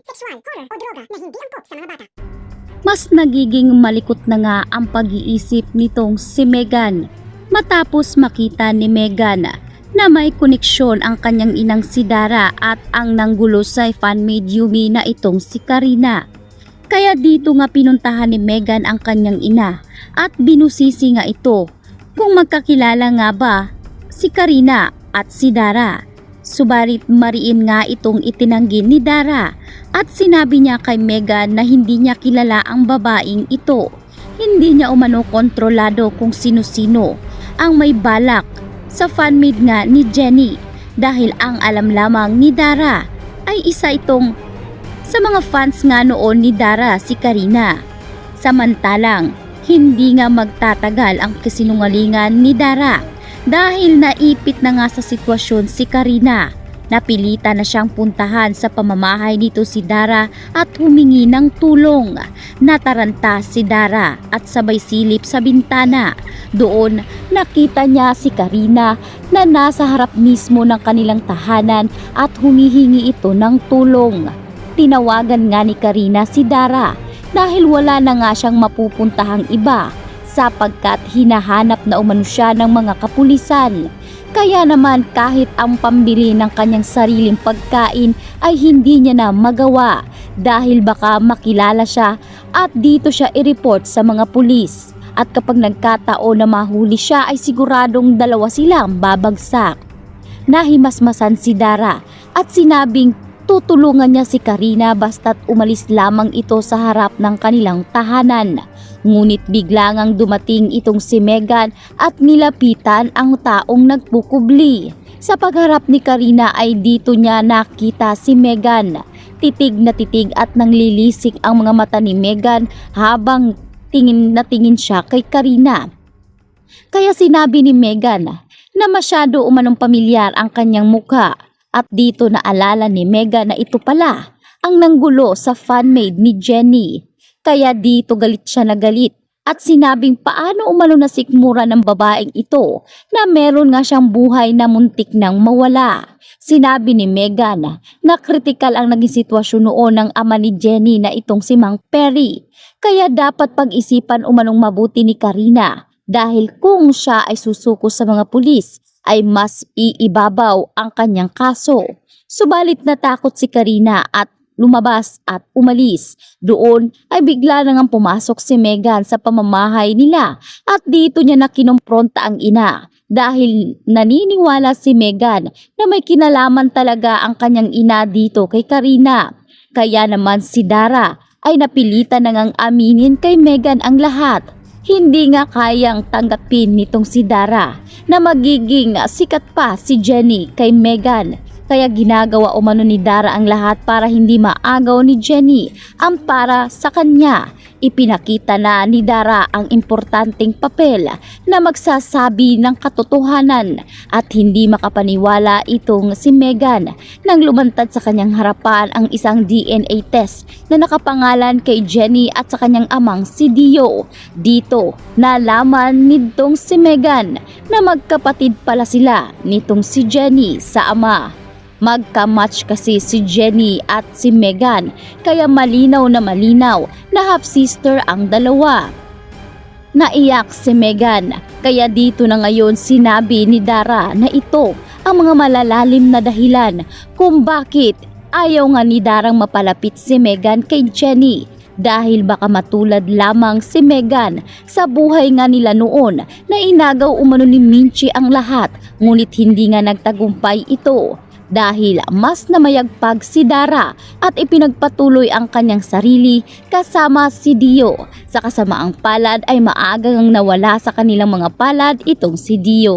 sexual, horror o droga na hindi angkop sa mga bata. Mas nagiging malikot na nga ang pag-iisip nitong si Megan matapos makita ni Megan na may koneksyon ang kanyang inang si Dara at ang nanggulo sa fan-made Yumi na itong si Karina. Kaya dito nga pinuntahan ni Megan ang kanyang ina at binusisi nga ito kung magkakilala nga ba si Karina at si Dara. Subalit mariin nga itong itinanggi ni Dara at sinabi niya kay Megan na hindi niya kilala ang babaeng ito. Hindi niya umano kontrolado kung sino-sino ang may balak sa fan-made nga ni Jenny dahil ang alam lamang ni Dara ay isa itong sa mga fans nga noon ni Dara, si Karina. Samantalang hindi nga magtatagal ang kasinungalingan ni Dara dahil naipit na nga sa sitwasyon si Karina. Napilitan na siyang puntahan sa pamamahay nito si Dara at humingi ng tulong. Nataranta si Dara at sabay silip sa bintana. Doon nakita niya si Karina na nasa harap mismo ng kanilang tahanan at humihingi ito ng tulong. Tinawagan nga ni Karina si Dara dahil wala na nga siyang mapupuntahang iba sapagkat hinahanap na umano siya ng mga kapulisan. Kaya naman kahit ang pambili ng kanyang sariling pagkain ay hindi niya na magawa dahil baka makilala siya at dito siya i-report sa mga pulis. At kapag nagkataon na mahuli siya ay siguradong dalawa silang babagsak. Nahimasmasan si Dara at sinabing tutulungan niya si Karina basta't umalis lamang ito sa harap ng kanilang tahanan. Ngunit bigla ngang dumating itong si Megan at nilapitan ang taong nagkukubli. Sa pagharap ni Karina ay dito niya nakita si Megan. Titig na titig at nanglilisik ang mga mata ni Megan habang tingin na tingin siya kay Karina. Kaya sinabi ni Megan na masyado umanong pamilyar ang kanyang mukha. At dito naalala ni Megan na ito pala ang nanggulo sa fan-made ni Jenny. Kaya dito galit siya na galit at sinabing paano umano nasikmura ng babaeng ito na meron nga siyang buhay na muntik nang mawala. Sinabi ni Megan na kritikal ang naging sitwasyon noon ng ama ni Jenny na itong si Mang Perry. Kaya dapat pag-isipan umanong mabuti ni Karina dahil kung siya ay susuko sa mga pulis ay mas iibabaw ang kanyang kaso. Subalit natakot si Karina at lumabas at umalis. Doon ay bigla nang pumasok si Megan sa pamamahay nila at dito niya na kinompronta ang ina dahil naniniwala si Megan na may kinalaman talaga ang kanyang ina dito kay Karina. Kaya naman si Dara ay napilitan na ngang aminin kay Megan ang lahat. Hindi nga kayang tanggapin nitong si Dara na magiging sikat pa si Jenny kay Megan. Kaya ginagawa umano ni Dara ang lahat para hindi maagaw ni Jenny ang para sa kanya. Ipinakita na ni Dara ang importanteng papel na magsasabi ng katotohanan at hindi makapaniwala itong si Megan nang lumantad sa kanyang harapan ang isang DNA test na nakapangalan kay Jenny at sa kanyang amang si Dio. Dito nalaman nitong si Megan na magkapatid pala sila nitong si Jenny sa ama. Magka-match kasi si Jenny at si Megan kaya malinaw na half-sister ang dalawa. Naiyak si Megan kaya dito na ngayon sinabi ni Dara na ito ang mga malalalim na dahilan kung bakit ayaw nga ni Darang mapalapit si Megan kay Jenny. Dahil baka matulad lamang si Megan sa buhay nga nila noon na inagaw umano ni Minchi ang lahat ngunit hindi nga nagtagumpay ito. Dahil mas namayagpag si Dara at ipinagpatuloy ang kanyang sarili kasama si Dio. Sa kasamaang palad ay maagang nawala sa kanilang mga palad itong si Dio.